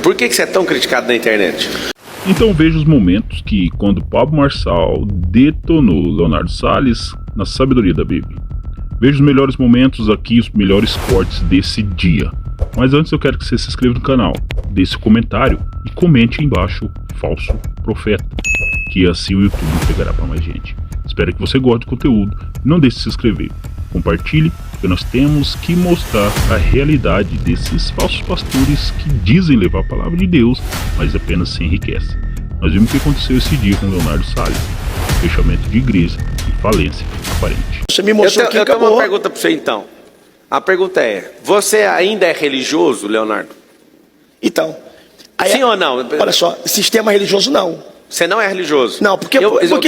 Por que você é tão criticado na internet? Então veja os momentos que, quando Pablo Marçal detonou Leonardo Salles na sabedoria da Bíblia. Veja os melhores momentos aqui, os melhores cortes desse dia. Mas antes eu quero que você se inscreva no canal, dê seu comentário e comente embaixo falso profeta, que assim o YouTube pegará para mais gente. Espero que você goste do conteúdo, não deixe de se inscrever, compartilhe, porque nós temos que mostrar a realidade desses falsos pastores que dizem levar a palavra de Deus, mas apenas se enriquecem. Nós vimos o que aconteceu esse dia com Leonardo Salles, fechamento de igreja e falência aparente. Você me mostrou eu tenho uma pergunta para você então. A pergunta é, você ainda é religioso, Leonardo? Então. Sim ou não? Olha só, sistema religioso não. Você não é religioso? Não, porque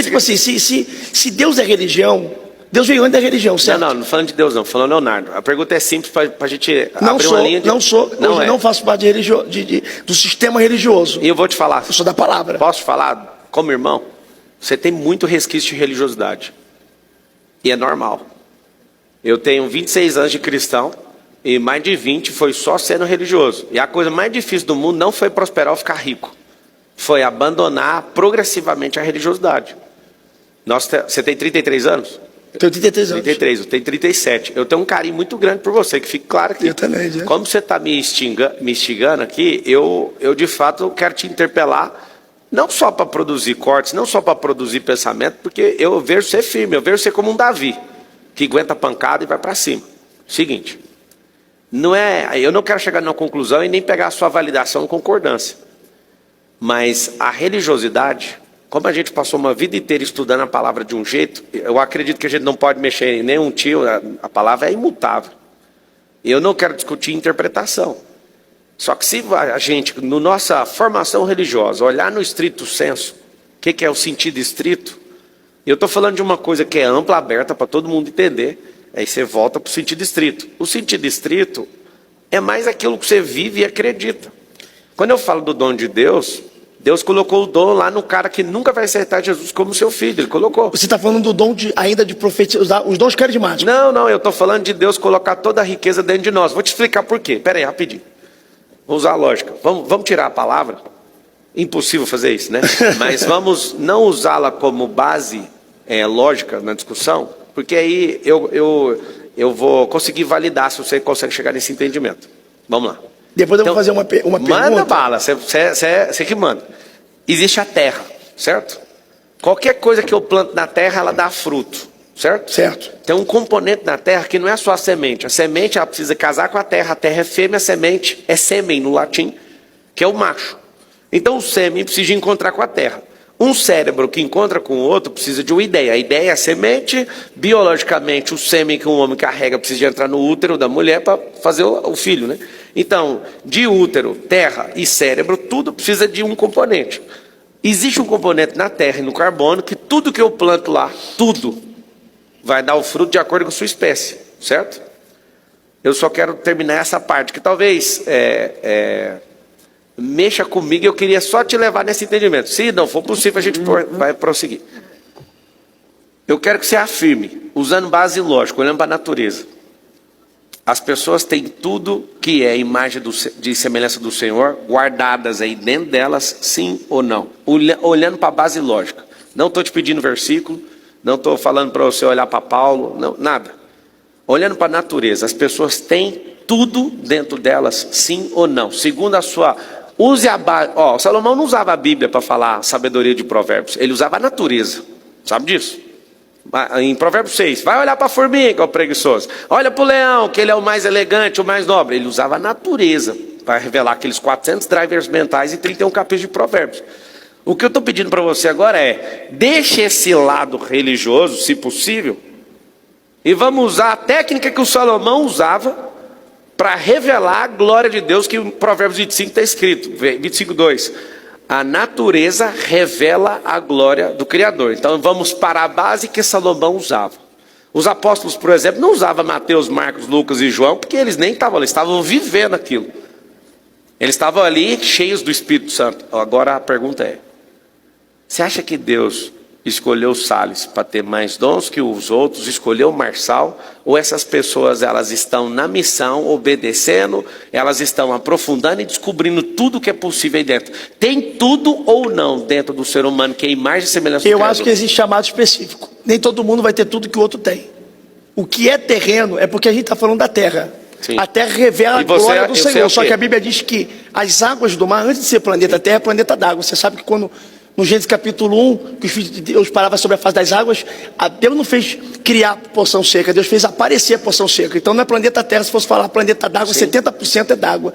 tipo assim, se Deus é religião, Deus veio antes da religião, certo? Não falando de Deus não, falando Leonardo. A pergunta é simples para a gente não abrir sou, uma linha de... Hoje não faço parte do sistema religioso. E eu vou te falar. Eu sou da palavra. Posso te falar, como irmão? Você tem muito resquício de religiosidade. E é normal. Eu tenho 26 anos de cristão e mais de 20 foi só sendo religioso. E a coisa mais difícil do mundo não foi prosperar ou ficar rico. Foi abandonar progressivamente a religiosidade. Você tem 33 anos? Eu tenho 33 anos. 33, eu tenho 37. Eu tenho um carinho muito grande por você, que fique claro que... Eu também, já. Como você está me instigando aqui, eu de fato quero te interpelar, não só para produzir cortes, não só para produzir pensamento, porque eu vejo você firme, eu vejo você como um Davi, que aguenta a pancada e vai para cima. Seguinte, eu não quero chegar numa conclusão e nem pegar a sua validação em concordância. Mas a religiosidade, como a gente passou uma vida inteira estudando a palavra de um jeito, eu acredito que a gente não pode mexer em nenhum tio, a palavra é imutável. Eu não quero discutir interpretação. Só que se a gente, na nossa formação religiosa, olhar no estrito senso, o que é o sentido estrito, eu estou falando de uma coisa que é ampla, aberta para todo mundo entender, aí você volta para o sentido estrito. O sentido estrito é mais aquilo que você vive e acredita. Quando eu falo do dom de Deus, Deus colocou o dom lá no cara que nunca vai aceitar Jesus como seu filho, Ele colocou. Você está falando do dom ainda de profetizar, os dons carismáticos. Não, eu estou falando de Deus colocar toda a riqueza dentro de nós. Vou te explicar por quê. Pera aí, rapidinho. Vou usar a lógica. Vamos tirar a palavra? Impossível fazer isso, né? Mas vamos não usá-la como base lógica na discussão, porque aí eu vou conseguir validar se você consegue chegar nesse entendimento. Vamos lá. Depois eu vou fazer uma pergunta. Manda bala, você que manda. Existe a terra, certo? Qualquer coisa que eu planto na terra, ela dá fruto, certo? Certo. Tem um componente na terra que não é só a semente. A semente, ela precisa casar com a terra é fêmea, a semente é sêmen no latim, que é o macho. Então o sêmen precisa encontrar com a terra. Um cérebro que encontra com o outro precisa de uma ideia. A ideia é a semente, biologicamente o sêmen que um homem carrega precisa de entrar no útero da mulher para fazer o filho, né? Então, de útero, terra e cérebro, tudo precisa de um componente. Existe um componente na terra e no carbono que tudo que eu planto lá, tudo, vai dar o fruto de acordo com a sua espécie, certo? Eu só quero terminar essa parte, que talvez mexa comigo, eu queria só te levar nesse entendimento. Se não for possível, a gente vai prosseguir. Eu quero que você afirme, usando base lógica, olhando para a natureza. As pessoas têm tudo que é imagem de semelhança do Senhor, guardadas aí dentro delas, sim ou não? Olhando para a base lógica. Não estou te pedindo versículo, não estou falando para você olhar para Paulo, não, nada. Olhando para a natureza, as pessoas têm tudo dentro delas, sim ou não? Segundo a sua... Use a base... Salomão não usava a Bíblia para falar sabedoria de provérbios, ele usava a natureza, sabe disso? Em Provérbios 6, vai olhar para a formiga, ó preguiçoso. Olha para o leão, que ele é o mais elegante, o mais nobre. Ele usava a natureza para revelar aqueles 400 drivers mentais e 31 capítulos de Provérbios. O que eu estou pedindo para você agora é, deixe esse lado religioso, se possível, e vamos usar a técnica que o Salomão usava para revelar a glória de Deus, que em Provérbios 25 está escrito, 25:2. A natureza revela a glória do Criador. Então vamos para a base que Salomão usava. Os apóstolos, por exemplo, não usavam Mateus, Marcos, Lucas e João, porque eles nem estavam ali, estavam vivendo aquilo. Eles estavam ali cheios do Espírito Santo. Agora a pergunta é, você acha que Deus escolheu o Salles para ter mais dons que os outros, escolheu o Marçal, ou essas pessoas elas estão na missão, obedecendo, elas estão aprofundando e descobrindo tudo que é possível aí dentro? Tem tudo ou não dentro do ser humano que é imagem e semelhança do Eu Criador? acho que existe chamado específico. Nem todo mundo vai ter tudo que o outro tem. O que é terreno é porque a gente está falando da terra. Sim. A terra revela E a você- glória do você é Senhor. o Só quê? que a Bíblia diz que as águas do mar, antes de ser planeta Terra, é planeta d'água. Você sabe que quando, no Gênesis capítulo 1, que os filhos de Deus paravam sobre a face das águas, Deus não fez criar porção seca, Deus fez aparecer a porção seca. Então não é planeta Terra, se fosse falar planeta d'água, 70% é d'água.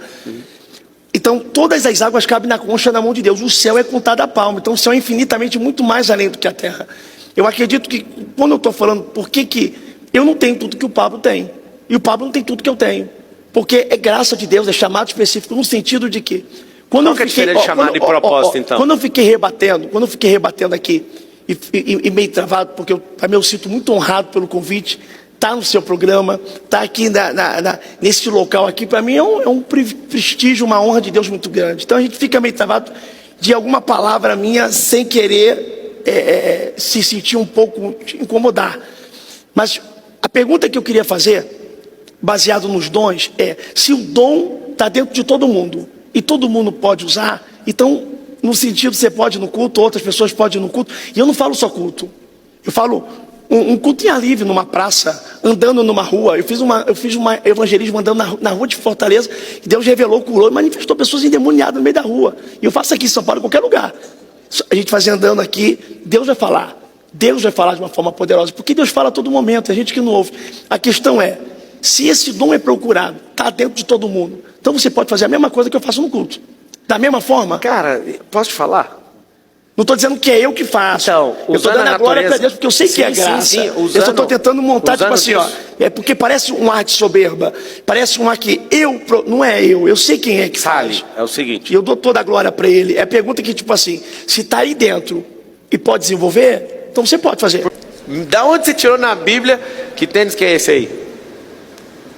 Então todas as águas cabem na concha na mão de Deus. O céu é contado a palmo. Então o céu é infinitamente muito mais além do que a terra. Eu acredito que, quando eu estou falando, por que eu não tenho tudo que o Pablo tem? E o Pablo não tem tudo que eu tenho. Porque é graça de Deus, é chamado específico, no sentido de que... Qual que é a diferença de chamado e propósito, então? Quando eu fiquei rebatendo aqui, e meio travado, porque eu também eu sinto muito honrado pelo convite, tá no seu programa, tá aqui nesse local aqui, para mim é um prestígio, uma honra de Deus muito grande. Então a gente fica meio travado de alguma palavra minha, sem querer se sentir um pouco, incomodar. Mas a pergunta que eu queria fazer, baseado nos dons, é se o dom está dentro de todo mundo e todo mundo pode usar. Então, no sentido, você pode ir no culto, outras pessoas podem ir no culto. E eu não falo só culto, eu falo um culto em ar livre, numa praça, andando numa rua. Eu fiz um evangelismo andando na rua de Fortaleza, e Deus revelou, curou e manifestou pessoas endemoniadas no meio da rua. E eu faço aqui em São Paulo, em qualquer lugar. A gente fazendo andando aqui, Deus vai falar. Deus vai falar de uma forma poderosa, porque Deus fala a todo momento, a gente que não ouve. A questão é, se esse dom é procurado, está dentro de todo mundo, então você pode fazer a mesma coisa que eu faço no culto. Da mesma forma. Cara, posso te falar? Não estou dizendo que é eu que faço. Então, eu estou dando a glória para Deus, porque eu sei que é graça. Eu só estou tentando montar, tipo assim, ó. É porque parece um ar de soberba. Parece um ar que não é eu sei quem é que faz. Sabe, é o seguinte. E eu dou toda a glória para ele. É a pergunta que, tipo assim, se está aí dentro e pode desenvolver, então você pode fazer. Da onde você tirou na Bíblia que tênis que é esse aí?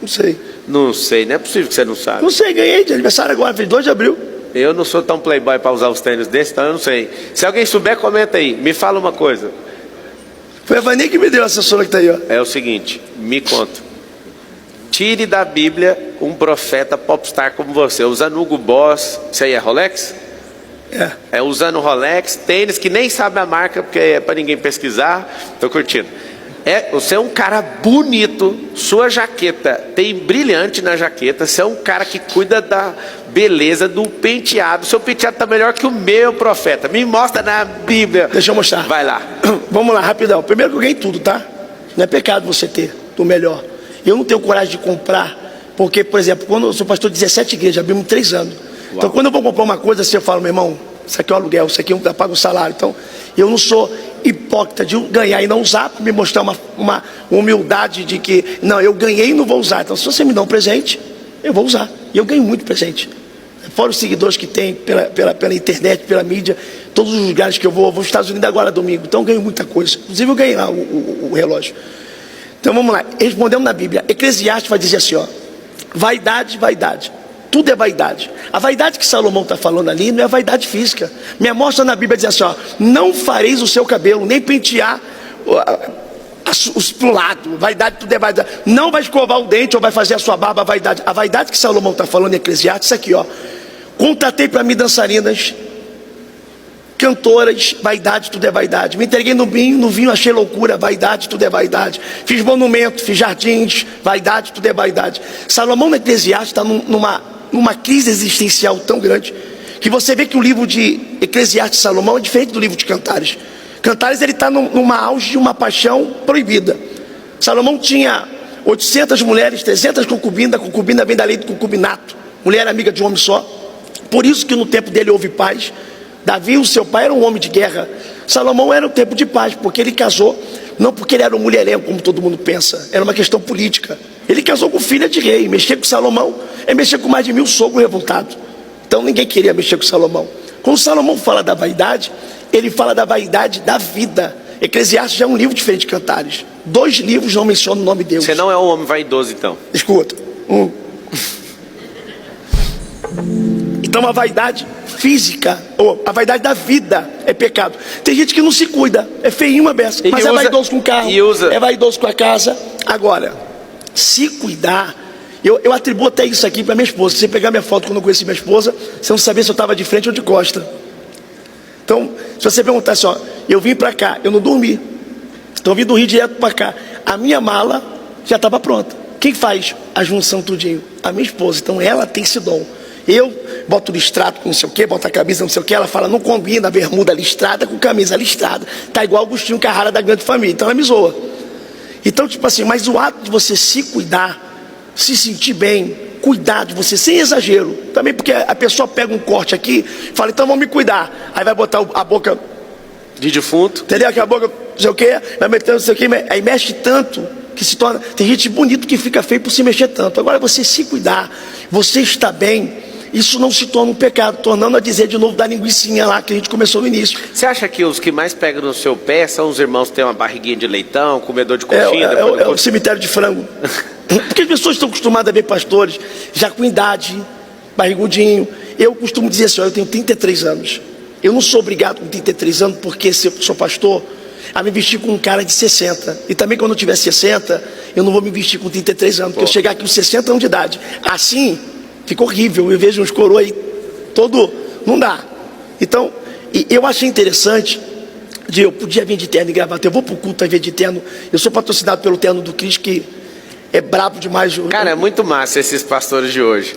Não sei. Não sei, não é possível que você não sabe. Não sei, ganhei de aniversário agora, fez 2 de abril. Eu não sou tão playboy para usar os tênis desses, então eu não sei. Se alguém souber, comenta aí. Me fala uma coisa. Foi a Vani que me deu a assessora que está aí, ó. É o seguinte, me conta. Tire da Bíblia um profeta popstar como você, usando Hugo Boss. Isso aí é Rolex? É usando Rolex, tênis que nem sabe a marca, porque é para ninguém pesquisar. Tô curtindo. Você é um cara bonito, sua jaqueta tem brilhante na jaqueta, você é um cara que cuida da beleza do penteado. Seu penteado tá melhor que o meu, profeta. Me mostra na Bíblia. Deixa eu mostrar. Vai lá. Vamos lá, rapidão. Primeiro que eu ganhei tudo, tá? Não é pecado você ter do melhor. Eu não tenho coragem de comprar, porque, por exemplo, quando eu sou pastor de 17 igrejas, abrimos 3 anos. Uau. Então, quando eu vou comprar uma coisa assim, eu falo, meu irmão, isso aqui é o aluguel, isso aqui eu pago o salário. Então, eu não sou hipócrita de ganhar e não usar, para me mostrar uma humildade de que, não, eu ganhei e não vou usar. Então, se você me dá um presente, eu vou usar. E eu ganho muito presente. Fora os seguidores que tem pela internet, pela mídia, todos os lugares que eu vou aos Estados Unidos agora domingo. Então, eu ganho muita coisa. Inclusive, eu ganhei lá o relógio. Então, vamos lá. Respondemos na Bíblia. Eclesiastes vai dizer assim, ó. Vaidade, vaidade. Tudo é vaidade. A vaidade que Salomão está falando ali não é vaidade física. Me mostra na Bíblia diz assim, ó, não fareis o seu cabelo, nem pentear pro lado. Vaidade, tudo é vaidade. Não vai escovar o dente ou vai fazer a sua barba, vaidade. A vaidade que Salomão está falando em Eclesiastes, isso aqui, ó. Contratei para mim dançarinas, cantoras, vaidade, tudo é vaidade. Me entreguei no vinho achei loucura, vaidade, tudo é vaidade. Fiz monumento, fiz jardins, vaidade, tudo é vaidade. Salomão no Eclesiastes está numa crise existencial tão grande, que você vê que o livro de Eclesiastes de Salomão é diferente do livro de Cantares. Cantares ele está numa auge de uma paixão proibida. Salomão tinha 800 mulheres, 300 concubinas, a concubina vem da lei do concubinato. Mulher amiga de um homem só. Por isso que no tempo dele houve paz. Davi, o seu pai, era um homem de guerra. Salomão era um tempo de paz, porque ele casou, não porque ele era um mulherengo, como todo mundo pensa, era uma questão política. Ele casou com filha de rei. Mexer com Salomão é mexer com mais de 1000 sogros revoltados. Então ninguém queria mexer com Salomão. Quando Salomão fala da vaidade, ele fala da vaidade da vida. Eclesiastes já é um livro diferente de Cantares. 2 livros não mencionam o nome de Deus. Você não é um homem vaidoso, então? Escuta. Então a vaidade física, ou a vaidade da vida é pecado. Tem gente que não se cuida, é feinho uma beça, mas é vaidoso com o carro, é vaidoso com a casa. Agora, se cuidar, eu atribuo até isso aqui para minha esposa. Se você pegar minha foto quando eu conheci minha esposa, você não sabia se eu estava de frente ou de costa. Então, se você perguntar assim, ó, eu vim para cá, eu não dormi, então eu vim do Rio direto para cá, a minha mala já estava pronta. Quem faz a junção tudinho? A minha esposa. Então ela tem esse dom. Eu boto listrado com não sei o que, boto a camisa não sei o que, ela fala, não combina a bermuda listrada com camisa listrada, tá igual Agostinho Carrara da Grande Família, então ela me zoa. Então tipo assim, mas o ato de você se cuidar, se sentir bem, cuidar de você, sem exagero, também porque a pessoa pega um corte aqui, fala, então vamos me cuidar, aí vai botar a boca de defunto, entendeu? Que a boca, não sei o que, vai metendo não sei o que, aí mexe tanto, que se torna, tem gente bonito que fica feio por se mexer tanto. Agora você se cuidar, você está bem, isso não se torna um pecado, tornando a dizer de novo da linguicinha lá que a gente começou no início. Você acha que os que mais pegam no seu pé são os irmãos que têm uma barriguinha de leitão, comedor de coxinha? É o cemitério de frango. Porque as pessoas estão acostumadas a ver pastores já com idade, barrigudinho. Eu costumo dizer assim, eu tenho 33 anos. Eu não sou obrigado com 33 anos, porque se eu sou pastor, a me vestir com um cara de 60. E também quando eu tiver 60, eu não vou me vestir com 33 anos, porque eu chegar aqui com 60 anos de idade. Assim, fica horrível. Eu vejo uns coroas aí, todo... Não dá. Então, eu achei interessante, eu podia vir de terno e gravata. Eu vou pro culto a vir de terno. Eu sou patrocinado pelo terno do Cristo, que é brabo demais. Cara, é muito massa esses pastores de hoje.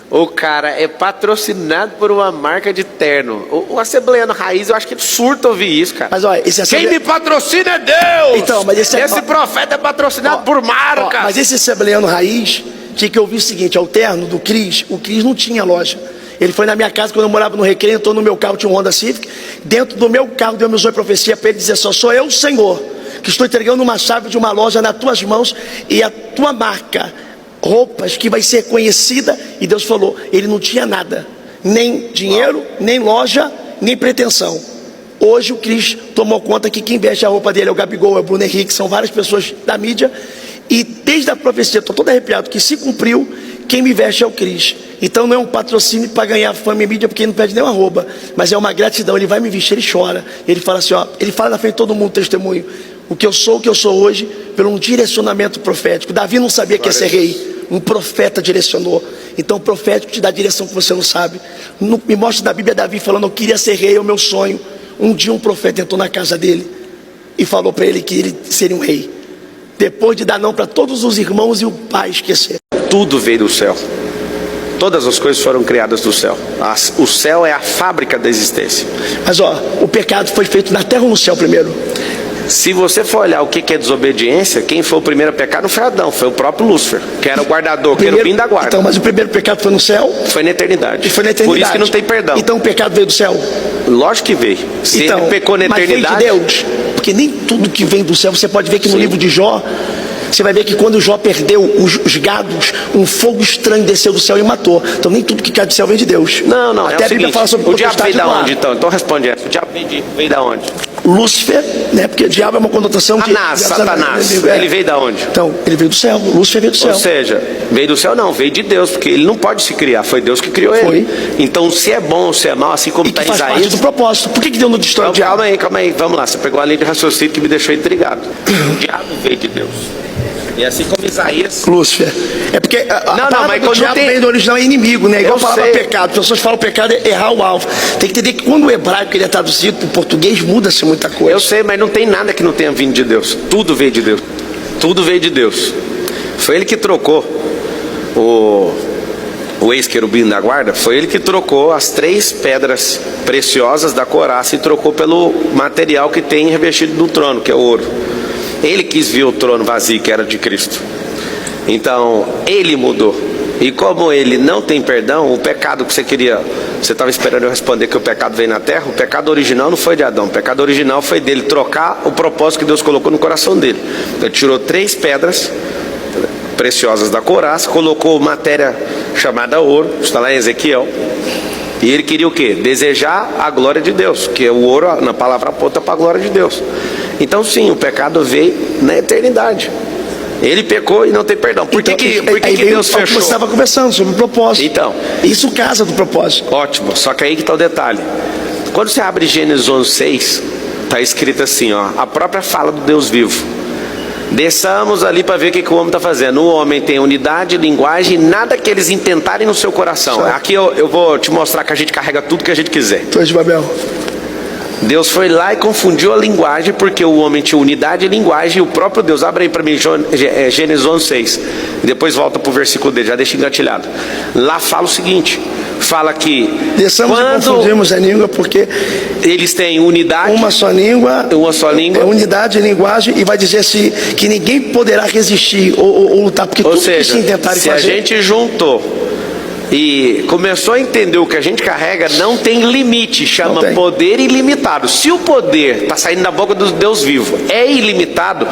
O cara é patrocinado por uma marca de terno. O Assembleiano Raiz, eu acho que ele surta ouvir isso, cara. Mas olha, Quem me patrocina é Deus! Então, mas esse profeta é patrocinado por marca. Mas esse Assembleiano Raiz tinha que ouvir o seguinte, o terno do Cris, o Cris não tinha loja. Ele foi na minha casa quando eu morava no Recreio, entrou no meu carro, tinha um Honda Civic. Dentro do meu carro, Deus me usou em profecia para ele dizer só, sou eu, Senhor, que estou entregando uma chave de uma loja nas tuas mãos e a tua marca, roupas que vai ser conhecida. E Deus falou, ele não tinha nada, nem dinheiro, nem loja, nem pretensão. Hoje o Cris tomou conta que quem veste a roupa dele é o Gabigol, é o Bruno Henrique, são várias pessoas da mídia. E desde a profecia, estou todo arrepiado, que se cumpriu, quem me veste é o Cris. Então não é um patrocínio para ganhar fama e mídia, porque ele não pede nem uma arroba, mas é uma gratidão. Ele vai me vestir, ele chora, ele fala assim, ó, ele fala na frente de todo mundo, testemunho, o que eu sou hoje, pelo um direcionamento profético. Davi não sabia que ia ser rei, um profeta direcionou. Então o profético te dá direção que você não sabe. Me mostra da Bíblia Davi falando, eu queria ser rei, é o meu sonho. Um dia um profeta entrou na casa dele e falou para ele que ele seria um rei. Depois de dar não para todos os irmãos e o pai esquecer. Tudo veio do céu. Todas as coisas foram criadas do céu. O céu é a fábrica da existência. Mas ó, o pecado foi feito na terra ou no céu primeiro? Se você for olhar o que é desobediência, quem foi o primeiro a pecar não foi Adão, foi o próprio Lúcifer, que era o guardador, que era o fim da guarda. Então, mas o primeiro pecado foi no céu? Foi na eternidade. Foi na eternidade. Por isso que não tem perdão. Então o pecado veio do céu? Lógico que veio. Se ele pecou na eternidade... Mas veio de Deus. Porque nem tudo que vem do céu, você pode ver que no livro de Jó, você vai ver que quando Jó perdeu os gados, um fogo estranho desceu do céu e matou. Então nem tudo que cai do céu vem de Deus. Não, até é o seguinte, fala sobre o diabo veio da onde então? Então responde essa. O diabo veio da onde? Lúcifer, né? Porque diabo é uma conotação de... Satanás. Ele veio da onde? Então, ele veio do céu. Lúcifer veio do céu. Ou seja, veio do céu não, veio de Deus, porque ele não pode se criar, foi Deus que criou ele. Então, se é bom ou se é mal, assim como está em Isaías... faz parte do propósito. Por que Deus não destrói o diabo? Calma aí, vamos lá. Você pegou a linha de raciocínio que me deixou intrigado. O diabo veio de Deus. E assim como Isaías... Lúcifer. É porque mas o diabo vem do original é inimigo, né? Igual falava pecado. As pessoas falam pecado é errar o alvo. Tem que entender que quando o hebraico ele é traduzido para o português, muda-se muita coisa. Eu sei, mas não tem nada que não tenha vindo de Deus. Tudo veio de Deus. Tudo veio de Deus. Foi ele que trocou o ex-querubim da guarda, foi ele que trocou as 3 pedras preciosas da coraça e trocou pelo material que tem revestido no trono, que é o ouro. Ele quis ver o trono vazio, que era de Cristo. Então, ele mudou. E como ele não tem perdão, o pecado que você estava esperando eu responder que o pecado veio na terra, o pecado original não foi de Adão, o pecado original foi dele trocar o propósito que Deus colocou no coração dele. Ele tirou 3 pedras preciosas da coraça, colocou matéria chamada ouro, está lá em Ezequiel. E ele queria o quê? Desejar a glória de Deus, que o ouro na palavra aponta para a glória de Deus. Então sim, o pecado veio na eternidade. Ele pecou e não tem perdão. Por que aí veio Deus o que fechou? você estava conversando sobre o propósito. Então. Isso casa do propósito. Ótimo, só que aí que está o detalhe. Quando você abre Gênesis 11:6, está escrito assim, ó, a própria fala do Deus vivo. Desçamos ali para ver o que o homem está fazendo. O homem tem unidade, linguagem, nada que eles intentarem no seu coração. Certo. Aqui eu vou te mostrar que a gente carrega tudo que a gente quiser. Torre de Babel. Deus foi lá e confundiu a linguagem, porque o homem tinha unidade e linguagem, e o próprio Deus, abre aí para mim Gênesis 11:6, depois volta para o versículo dele, já deixa engatilhado. Lá fala o seguinte, fala que Desçamos e confundimos a língua porque eles têm unidade, uma só língua, unidade e linguagem, e vai dizer assim, que ninguém poderá resistir ou lutar, porque ou tudo seja, que se intentarem se fazer... a gente juntou e começou a entender o que a gente carrega, não tem limite, chama poder ilimitado. Se o poder está saindo da boca do Deus vivo é ilimitado,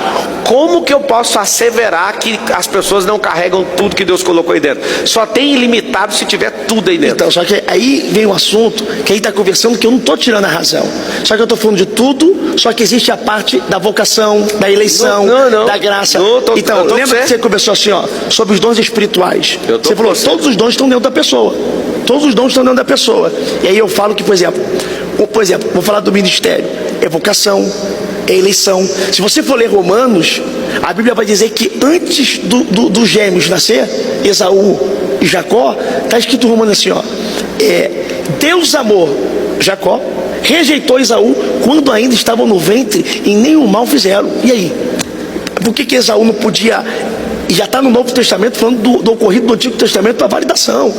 como que eu posso asseverar que as pessoas não carregam tudo que Deus colocou aí dentro? Só tem ilimitado se tiver tudo aí dentro. Então, só que aí vem um assunto que aí está conversando que eu não estou tirando a razão. Só que eu estou falando de tudo, só que existe a parte da vocação, da eleição, da graça. Então, lembra que você conversou assim, ó, sobre os dons espirituais. Você falou, todos os dons estão dentro da pessoa. Todos os dons estão dentro da pessoa. E aí eu falo que, por exemplo, vou falar do ministério. É vocação, é eleição. Se você for ler Romanos, a Bíblia vai dizer que antes dos gêmeos nascer, Esaú e Jacó, está escrito em Romanos assim, ó, Deus amou Jacó, rejeitou Esaú quando ainda estavam no ventre e nenhum mal fizeram. E aí? Por que Esaú não podia... E já está no Novo Testamento falando do ocorrido do Antigo Testamento para validação.